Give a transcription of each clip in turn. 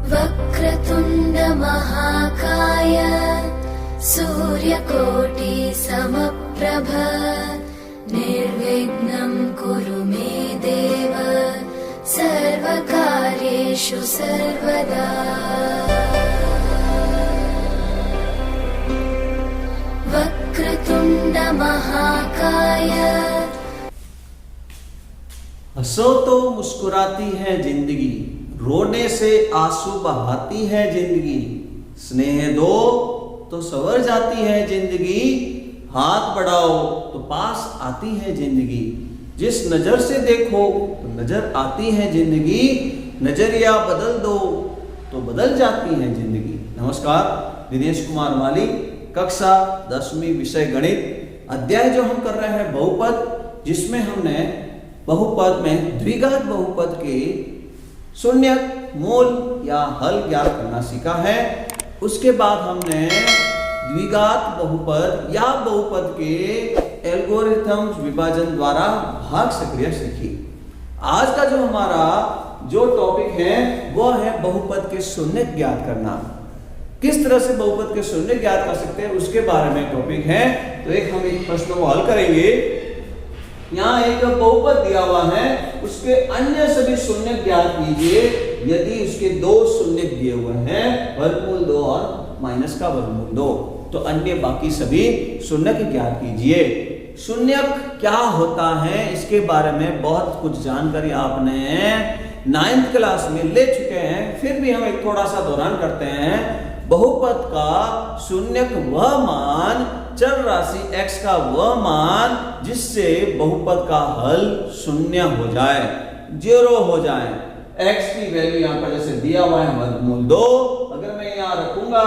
वक्रतुण्ड महाकाय सूर्यकोटि समप्रभ निर्विघ्नं कुरु मे देव सर्वकार्येषु सर्वदा। वक्रतुण्ड महाकाय। हंसो तो मुस्कुराती है जिंदगी, रोने से आंसू बहाती है जिंदगी, स्नेह दो तो संवर जाती है जिंदगी, हाथ बढ़ाओ तो पास आती है जिंदगी, जिस नजर से देखो तो नजर आती है जिंदगी, नजरिया बदल दो तो बदल जाती है जिंदगी। नमस्कार, दिनेश कुमार माली, कक्षा 10वीं, विषय गणित। अध्याय जो हम कर रहे हैं बहुपद, जिसमें हमने बहुपद में द्विघात बहुपद के शून्यक, मूल या हल ज्ञात करना सीखा है। उसके बाद हमने द्विघात बहुपद या बहुपद के एल्गोरिथम विभाजन द्वारा भाग सक्रिय सीखी। आज का जो हमारा टॉपिक है वह है बहुपद के शून्यक ज्ञात करना। किस तरह से बहुपद के शून्यक ज्ञात कर सकते हैं उसके बारे में टॉपिक है। तो हम एक प्रश्न को हल करेंगे। यहाँ एक बहुपद दिया हुआ है, उसके अन्य सभी शून्यक ज्ञात कीजिए यदि उसके दो शून्यक दिए हुए हैं, वर्गमूल 2 और माइनस का वर्गमूल 2, तो अन्य बाकी सभी शून्यक ज्ञात कीजिए। शून्यक क्या होता है इसके बारे में बहुत कुछ जानकारी आपने 9th क्लास में ले चुके हैं, फिर भी हम एक थोड़ा सा दोहरान करते हैं। बहुपद का शून्यक वह मान, चर राशि x का वह मान जिससे बहुपद का हल शून्य हो जाए, 0 हो जाए। x की वैल्यू यहाँ पर जैसे दिया हुआ है वर्गमूल 2, अगर मैं यहाँ रखूंगा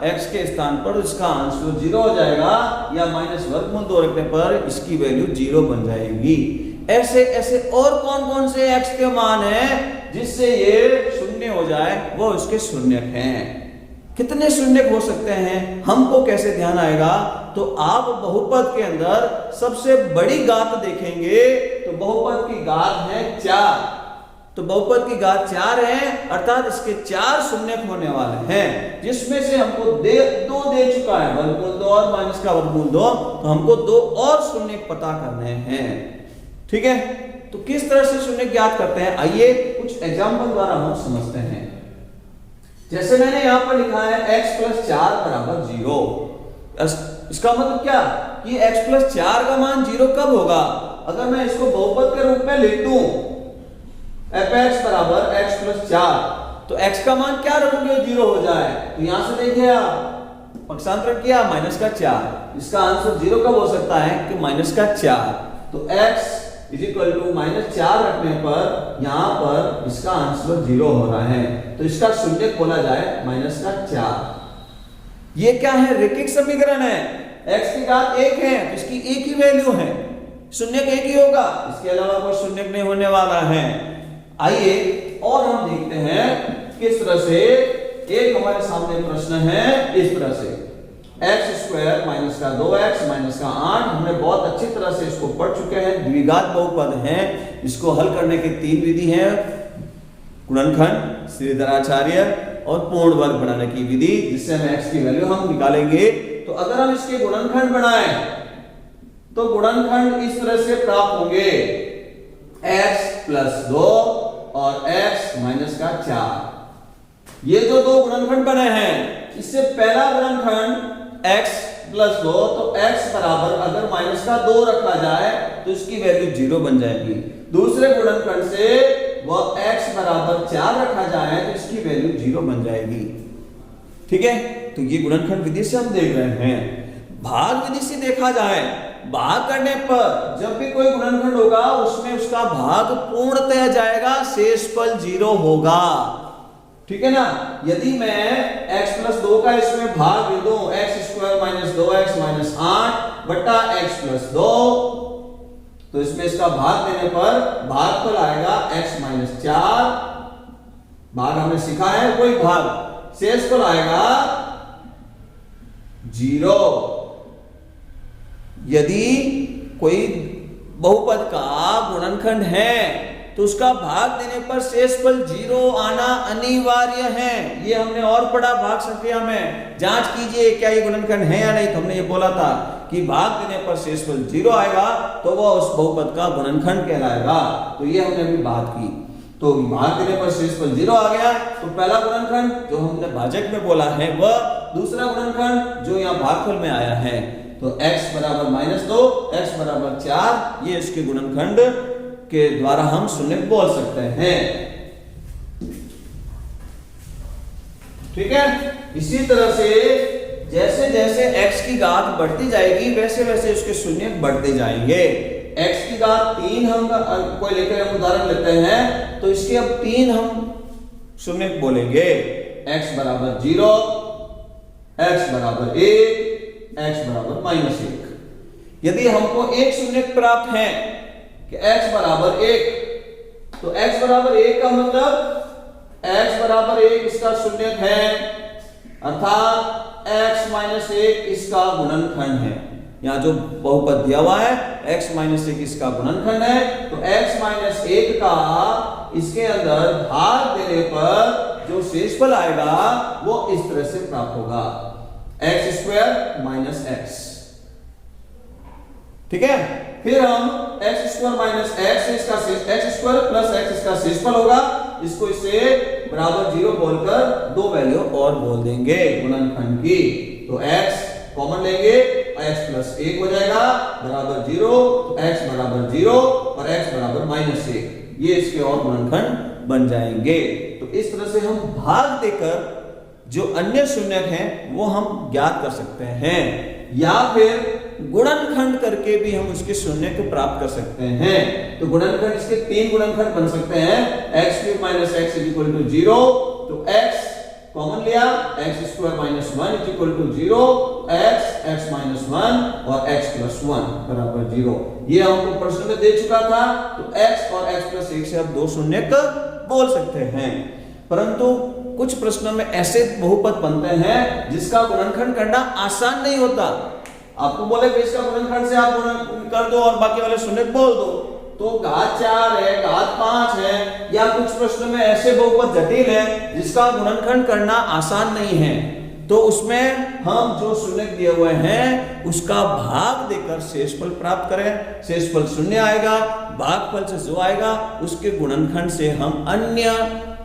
x के स्थान पर इसका आंसर 0 हो जाएगा, या माइनस वर्गमूल 2 रखने पर इसकी वैल्यू 0 बन जाएगी। ऐसे ऐसे और कौन कौन से x के मान हैं जिससे ये शून्य हो जाए, वो उसके शून्यक हैं। कितने शून्यक हो सकते हैं हमको कैसे ध्यान आएगा? तो आप बहुपद के अंदर सबसे बड़ी घात देखेंगे तो बहुपद की घात है 4। तो बहुपद की घात 4 है, अर्थात इसके 4 शून्यक होने वाले हैं, जिसमें से हमको 2 दे चुका है, वर्गमूल 2 और माइनस का वर्गमूल 2, तो हमको 2 और शून्यक पता करने हैं। ठीक है, तो किस तरह से शून्यक ज्ञात करते हैं, आइए कुछ एग्जाम्पल द्वारा हम समझते हैं। जैसे मैंने यहां पर लिखा है x + 4 = 0। इसका मतलब क्या कि x + 4 का मान 0 कब होगा? अगर मैं इसको बहुपद के रूप में लिख दूं fx = x + 4, तो x का मान क्या रखोगे 0 हो जाए। तो यहां से देखिए आप पक्षांतरण किया -4, इसका आंसर 0 कब हो सकता है कि -4। तो x -4 रखने पर यहां पर इसका आंसर 0 हो रहा है, तो इसका शून्यक बोला जाए -4। ये क्या है? रेखिक समीकरण है। x की घात 1 है तो इसकी एक ही वैल्यू है, शून्यक एक ही होगा, इसके अलावा कोई शून्यक नहीं होने वाला है। आइए और हम देखते हैं किस तरह से। एक हमारे सामने प्रश्न है इस तरह से, x² - 2x - 8। हमने बहुत अच्छी तरह से इसको पढ़ चुके हैं, द्विघात बहुपद है। इसको हल करने की 3 विधि है, गुणनखंड, श्रीधराचार्य और पूर्ण वर्ग बनाने की विधि, जिससे हम x की वैल्यू हम निकालेंगे। तो अगर हम इसके गुणनखंड बनाएं तो गुणनखंड इस तरह से प्राप्त होंगे, x + 2 और x - 4। ये जो 2 गुणनखंड बने हैं, इससे पहला गुणनखंड x + 2, तो x बराबर अगर -2 रखा जाए तो इसकी वैल्यू 0 बन जाएगी। दूसरे गुणनखंड से वह x = 4 रखा जाए तो इसकी वैल्यू 0 बन जाएगी। ठीक है, तो ये गुणनखंड विधि से हम देख रहे हैं। भाग विधि से देखा जाए, भाग करने पर जब भी कोई गुणनखंड होगा उसमें उसका भाग पूर्णतः जाएगा, शेषफल 0 होगा। ठीक है ना। यदि मैं x + 2 का इसमें भाग दे दूं, x² - 2x - 8 बटा x + 2, तो इसमें इसका भाग देने पर भागफल आएगा x - 4। भाग हमने सीखा है कोई भाग, शेषफल आएगा 0। यदि कोई बहुपद का गुणनखंड है तो उसका भाग देने पर शेषफल 0 आना अनिवार्य है। ये हमने और पढ़ा भाग संक्रिया में। जांच कीजिए क्या ये गुणनखंड है या नहीं। तो हमने ये बोला था कि भाग देने पर शेषफल 0 आएगा तो वह उस बहुपद का गुणनखंड कहलाएगा। तो ये हमने अभी बात की। तो भाग देने पर शेषफल 0 आ गया तो पहला गुणनखंड जो हमने भाजक में बोला है वह, दूसरा गुणनखंड जो यहाँ भागफल में आया है तो x बराबर -2, x बराबर 4, ये इसके गुणनखंड के द्वारा हम शून्य बोल सकते हैं। ठीक है। इसी तरह से जैसे जैसे x की घात बढ़ती जाएगी वैसे वैसे उसके शून्य बढ़ते जाएंगे। x की घात 3 हम कोई लेकर हम उदाहरण लेते हैं तो इसके अब 3 हम शून्य बोलेंगे। x बराबर 0, x बराबर 1, x बराबर -1। यदि हमको एक शून्य प्राप्त है कि x बराबर 1, तो x बराबर 1 का मतलब x बराबर 1 इसका शून्य है, अर्थात x -1 इसका गुणनखंड है। यहाँ जो बहुपद दिया हुआ है x -1 इसका गुणनखंड है, तो x -1 का इसके अंदर भाग देने पर जो शेषफल आएगा वो इस तरह से प्राप्त होगा, x² - x। ठीक है। फिर हम x² - x इसका x² + x इसका शेषफल होगा, इसको इसे बराबर 0 बोलकर दो वैल्यू और बोल देंगे गुणनखंड की। तो x कॉमन लेंगे, x + 1 हो जाएगा बराबर 0, तो x बराबर 0 और x बराबर -1, ये इसके और गुणनखंड बन जाएंगे। तो इस तरह से हम भाग देकर जो अन्य शून्यक हैं वो हम ज्ञात कर सकते हैं, या फिर गुणनखंड करके भी हम उसके शून्यक प्राप्त कर सकते हैं। तो गुणनखंड इसके 3 गुणनखंड बन सकते हैं। x³ - x = 0, तो x कॉमन लिया, x² - 1 = 0, x -1 और x + 1 बराबर 0। ये हमको प्रश्न में दे चुका था। तो x और x + 1 से आप दो शून्यक बोल सकते हैं। परंतु कुछ प्रश्नों में ऐसे बहुपद बनते हैं जिसका गुणनखंड करना आसान नहीं होता। आपको बोले कि इसका गुणनखंड से आप गुणन कर दो और बाकी वाले शून्य बोल दो, तो घात 4 है, घात 5 है, या कुछ प्रश्नों में ऐसे बहुपद जटिल है जिसका गुणनखंड करना आसान नहीं है। तो उसमें हम जो शून्य दिए हुए हैं उसका भाग देकर शेषफल प्राप्त करें। शेषफल 0 आएगा, भागफल से जो आएगा उसके गुणनखंड से हम अन्य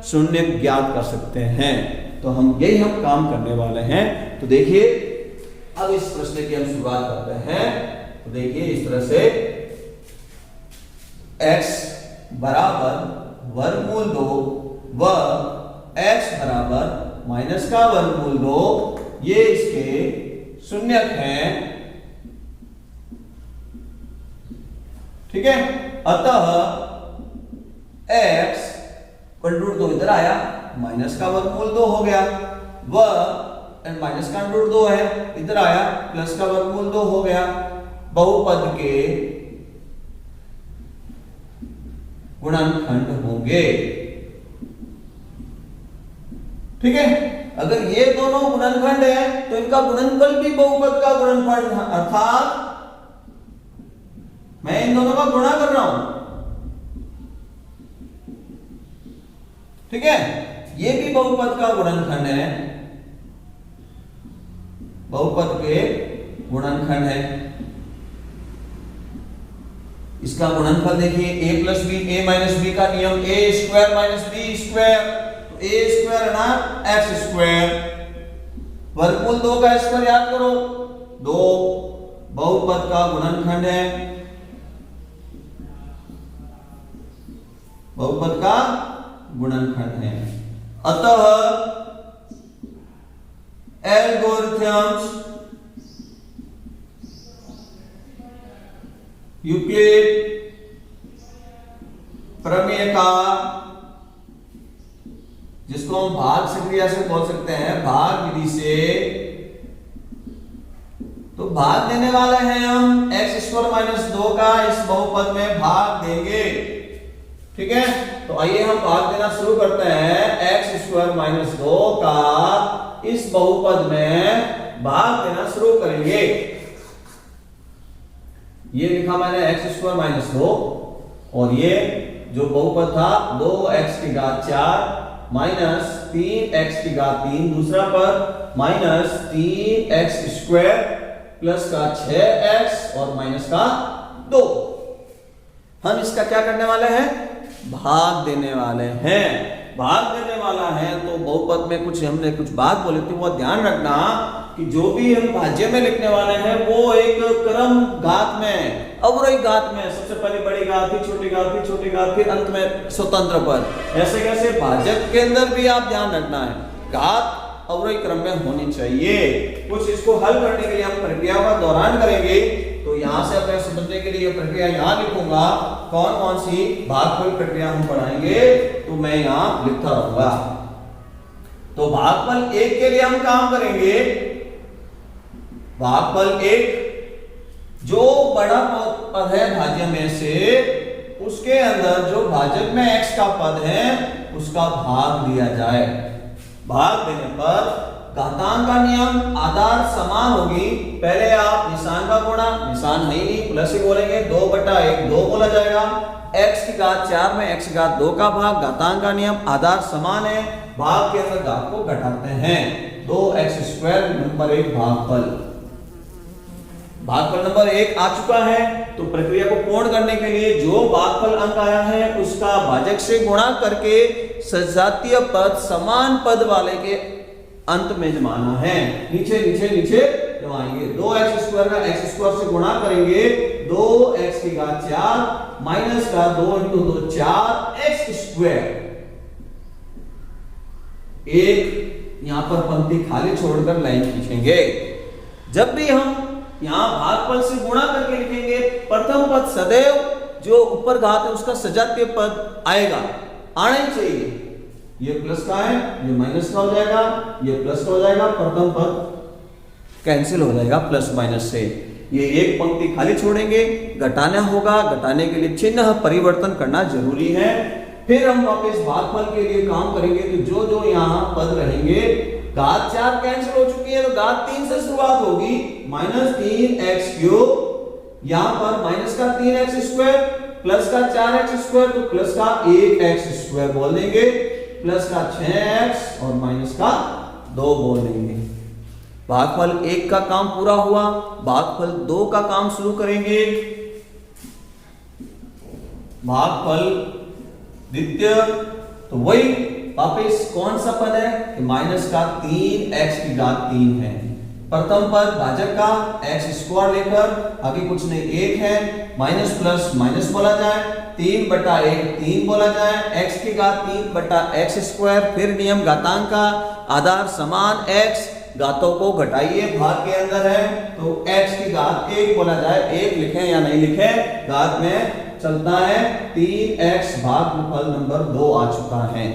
शून्य ज्ञात कर सकते हैं। तो हम यही काम करने वाले हैं। तो देखिए अब इस प्रश्न की हम शुरुआत करते हैं। तो देखिए इस तरह से x बराबर वर्गमूल 2 व x बराबर -√2 ये इसके शून्यक हैं। ठीक है। अतः x √2 इधर आया, -√2 हो गया, व -√2 है इधर आया, +√2 हो गया। बहुपद के गुणनखंड होंगे। ठीक है। अगर ये दोनों गुणनखंड है तो इनका गुणनफल भी बहुपद का गुणनफल, अर्थात मैं इन दोनों का गुणा कर रहा हूं। ठीक है। ये भी बहुपद का गुणनखंड है, बहुपद के गुणनखंड है। इसका गुणनफल देखिए a + b, a - b का नियम, a² - b², तो a² है ना x², वर्गमूल 2 का स्क्वायर याद करो 2, बहुपद का गुणनखंड है, बहुपद का गुणनखंड है। अतः एल्गोरिथम्स यूक्लिड प्रमेय का, जिसको हम भाग संक्रिया से बोल सकते हैं, भाग विधि से, तो भाग देने वाले हैं हम x² - 2 का इस बहुपद में भाग देंगे। ठीक है। तो आइए हम भाग देना शुरू करते हैं। x² - 2 का इस बहुपद में भाग देना शुरू करेंगे। ये लिखा मैंने x² - 2 और ये जो बहुपद था 2x की घात 4 माइनस 3x की घात 3, दूसरा पद माइनस 3x स्क्वायर प्लस का 6x और माइनस का 2। हम इसका क्या करने वाले हैं? भाग देने वाले हैं। भाग देने वाला है तो बहुपद में हमने कुछ बात बोली थी, वो ध्यान रखना कि जो भी हम भाज्य में लिखने वाले हैं वो एक क्रम घात में, अवरोही घात में, सबसे पहले बड़ी घात, फिर छोटी घात, फिर छोटी घात, फिर अंत में स्वतंत्र पद। ऐसे कैसे भाजक के अंदर भी आप ध्यान रखना है, घात अवरोही क्रम में होनी चाहिए। कुछ इसको हल करने के लिए हम प्रक्रिया का दोहरान करेंगे, तो यहां से अपने समझने के लिए प्रक्रिया यहां लिखूंगा। कौन कौन सी भागफल प्रक्रिया हम पढ़ाएंगे तो मैं यहां लिखता रहूंगा। तो भागफल 1 के लिए हम काम करेंगे। भागफल 1, जो बड़ा पद है भाज्य में से उसके अंदर जो भाजक में x का पद है उसका भाग दिया जाए। भाग देने पर घातांक का नियम, आधार समान होगी। पहले आप निशान का गुणा, निशान है ही नहीं, प्लस ही बोलेंगे, 2/1 2 बोला जाएगा। x की घात 4 में x की घात 2 का भाग, घातांक का नियम, आधार समान है, भाग के अंदर घात को घटाते हैं। 2x स्क्वायर नंबर 1 भागफल। भागफल नंबर 1 आ चुका है। तो प्रक्रिया को पूर्ण करने के लिए जो भागफल अंक आया है उसका भाजक से गुणा करके सजातीय पद समान पद वाले के अंत में जमाना है। नीचे नीचे नीचे जमाएंगे। 2x स्क्वायर का x स्क्वायर से गुणा करेंगे, 2x की घात 4 माइनस का 2 × 2 4x स्क्वायर। एक यहां पर पंक्ति खाली छोड़कर लाइन खींचेंगे। जब भी हम यहां भागफल से गुणा करके लिखेंगे, प्रथम पद सदैव जो ऊपर घात है उसका सजातीय पद आएगा, आना ही चाहिए। ये प्लस का है, ये माइनस का हो जाएगा, ये प्लस का हो जाएगा, प्रथम पद कैंसिल हो जाएगा प्लस माइनस से। ये एक पंक्ति खाली छोड़ेंगे, घटाना होगा, घटाने के लिए चिन्ह परिवर्तन करना जरूरी है। फिर हम वापस भागफल के लिए काम करेंगे, तो जो जो यहाँ पद रहेंगे, घात 4 कैंसिल हो चुकी है तो घात 3 से शुरुआत होगी, -3x³, यहां पर माइनस का 3x² प्लस का 4x² तो प्लस का 1x² बोल देंगे, प्लस का 6x और माइनस का 2 बोल देंगे। भागफल 1 का काम पूरा हुआ। भागफल 2 का काम शुरू करेंगे। भागफल द्वितीय, तो वही वापिस कौन सा पद है कि माइनस का 3x की घात 3 है। प्रथम पद भाजक का x² लेकर, आगे कुछ नहीं 1 है, माइनस प्लस माइनस बोला जाए, 3/1 3 बोला जाए, x की घात 3/x²। फिर नियम घातांक का, आधार समान x, घातों को घटाइए, भाग के अंदर है तो x की घात 1 बोला जाए। 1 लिखें या नहीं लिखें, घात में चलता है। 3x भागफल नंबर 2 आ चुका है।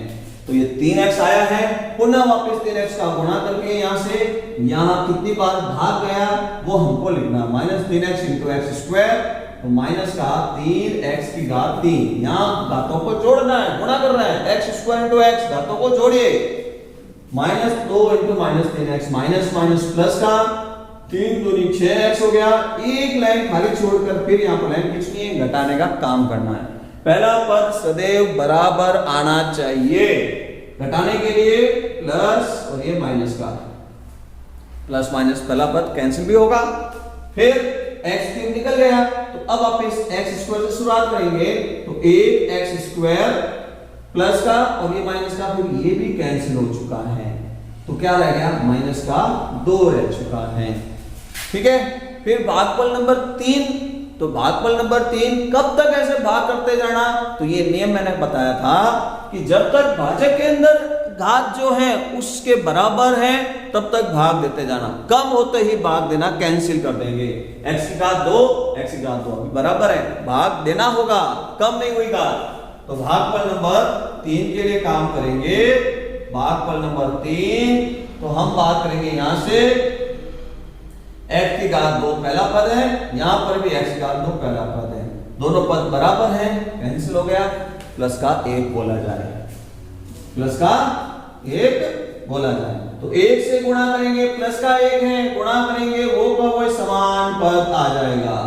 तो ये 3x आया है। पुनः वापस 3x का गुणा करके यहां से यहां कितनी बार भाग गया वो हमको लिखना, -3x × x², तो माइनस का 3x की घात 3। यहां घातों को जोड़ना है, गुणा करना है, x² × x, घातों को जोड़िए, -2 × -3x, माइनस माइनस प्लस का 3 दूनी 6x हो गया। एक लाइन खाली छोड़कर फिर यहां पर लाइन खींचनी है, घटाने का काम करना है। पहला पद सदैव बराबर आना चाहिए। घटाने के लिए प्लस और ये माइनस का, प्लस माइनस पहला पद कैंसिल भी होगा। फिर x³ निकल गया, तो अब आप इस x² से शुरुआत करेंगे, तो 1x² प्लस का और ये माइनस का, फिर ये भी कैंसिल हो चुका है, तो क्या रह गया, माइनस का 2 रह चुका है। ठीक है। फिर भागफल नंबर 3, तो भागफल नंबर 3 कब तक ऐसे भाग करते जाना, तो ये नियम मैंने बताया था कि जब तक भाजक के अंदर घात जो है उसके बराबर है तब तक भाग देते जाना, कम होते ही भाग देना कैंसिल कर देंगे। x की घात 2, x की घात 2 बराबर है, भाग देना होगा, कम नहीं हुई घात। तो भागफल नंबर 3 के लिए काम करेंगे। भागफल नंबर 3, तो हम बात करेंगे यहां से x की घात 2 पहला पद है, यहां पर भी x की घात 2 पहला पद है, दोनों पद बराबर हैं, कैंसिल हो गया, प्लस का 1 बोला जाए, प्लस का 1 बोला जाए। तो 1 से गुणा करेंगे, प्लस का 1 है, गुणा करेंगे वो का वो समान पद आ जाएगा।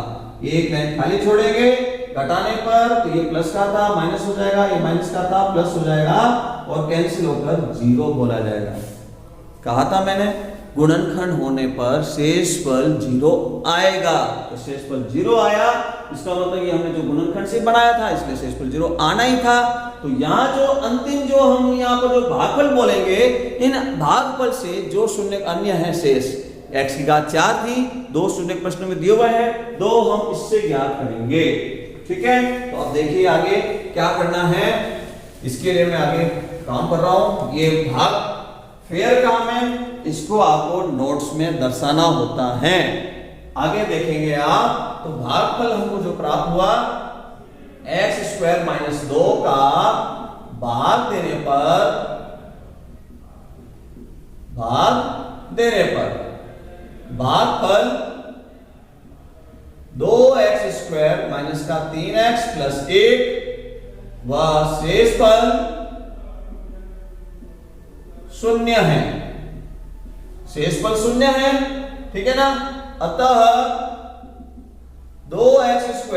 एक लाइन खाली छोड़ेंगे, घटाने पर तो ये प्लस का था माइनस हो जाएगा, ये माइनस का था प्लस हो जाएगा और कैंसिल होकर 0 बोला जाएगा। कहा था मैंने गुणनखंड होने पर शेषफल 0 आएगा, तो शेषफल 0 आया, इसका मतलब ये हमने जो गुणनखंड से बनाया था इसलिए शेषफल 0 आना ही था। तो यहाँ जो अंतिम जो हम यहाँ पर जो भागफल बोलेंगे, इन भागफल से जो शून्य अन्य है शेष x की घात 4 थी, 2 शून्य प्रश्न में दिए हुए हैं, 2 हम इससे ज्ञात करेंगे। ठीक है, तो अब देखिए आगे क्या करना है, इसके लिए मैं आगे काम कर रहा हूं। ये भाग फेयर काम है, इसको आपको नोट्स में दर्शाना होता है। आगे देखेंगे आप, तो भागफल हमको जो प्राप्त हुआ x² - 2 का भाग देने पर भागफल 2x² - 3x + 1 व शेषफल 0 है, शेषफल 0 है। ठीक है ना, अतः 2x²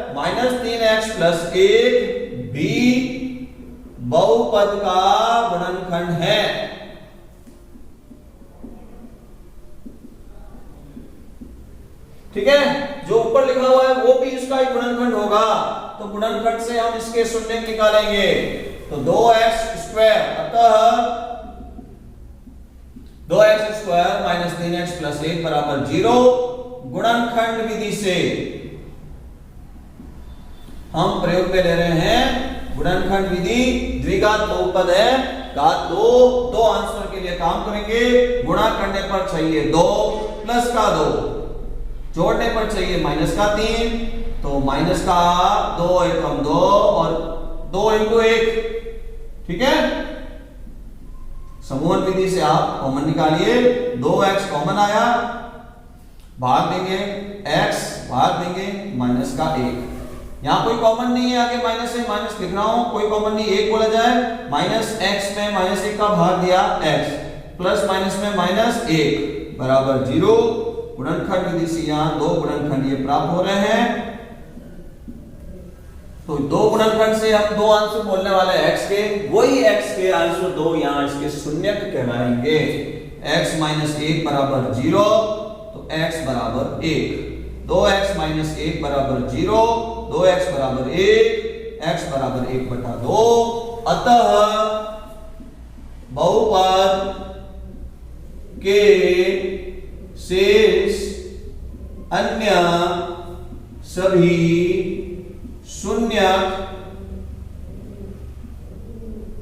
- 3x + 1 भी बहुपद का गुणनखंड है। ठीक है, जो ऊपर लिखा हुआ है वो भी इसका ही गुणनखंड होगा, तो गुणनखंड से हम इसके शून्य निकालेंगे, तो 2x², अतः 2x² - 3x + 1 = 0। गुणनखंड विधि से हम प्रयोग में ले रहे हैं, गुणनखंड विधि द्विघात बहुपद है, घात 2 आंसर के लिए काम करेंगे, गुणा करने पर चाहिए 2 प्लस का 2, जोड़ने पर चाहिए माइनस का 3, तो माइनस का 2 एकम 2 और 2 × 1। ठीक है, समूहन विधि से आप कॉमन निकालिए, 2x कॉमन आया, भाग देंगे x, भाग देंगे माइनस का 1। यहां कोई कॉमन नहीं है, आगे माइनस है, माइनस लिख रहा हूं, कोई कॉमन नहीं, 1 बोला जाए, -x में -1 का भाग दिया x, प्लस माइनस में -1 बराबर 0। गुणनखंड विधि से यहां 2 गुणनखंड ये प्राप्त हो रहे हैं, तो 2 गुणनखंड से हम 2 आंसर बोलने वाले x के, वही x के आंसर 2 यहां इसके शून्यक कहलाएंगे। x - 1 बराबर 0, तो x बराबर 1, 2x - 1 बराबर 0, 2x बराबर 1, x बराबर 1/2। अतः बहुपद के शेष अन्य सभी शून्यक,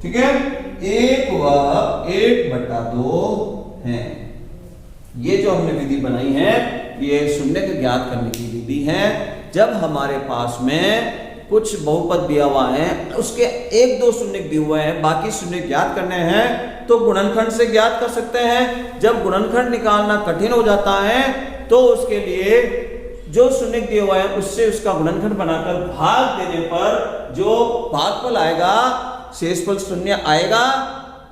ठीक है, 1 व 1/2 हैं। ये जो हमने विधि बनाई है, ये शून्यक ज्ञात करने की विधि है। जब हमारे पास में कुछ बहुपद दिया हुआ है, उसके 1-2 शून्य दिए हुए हैं, बाकी शून्य ज्ञात करने हैं, तो गुणनखंड से ज्ञात कर सकते हैं। जब गुणनखंड निकालना कठिन हो जाता है, तो उसके लिए जो शून्य दिए हुए हैं उससे उसका गुणनखंड बनाकर भाग देने पर जो भागफल आएगा, शेषफल 0 आएगा,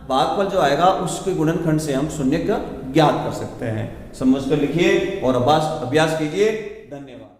भागफल जो आएगा उसके गुणनखंड से हम शून्य का ज्ञात कर सकते हैं। समझ कर लिखिए और अभ्यास कीजिए। धन्यवाद।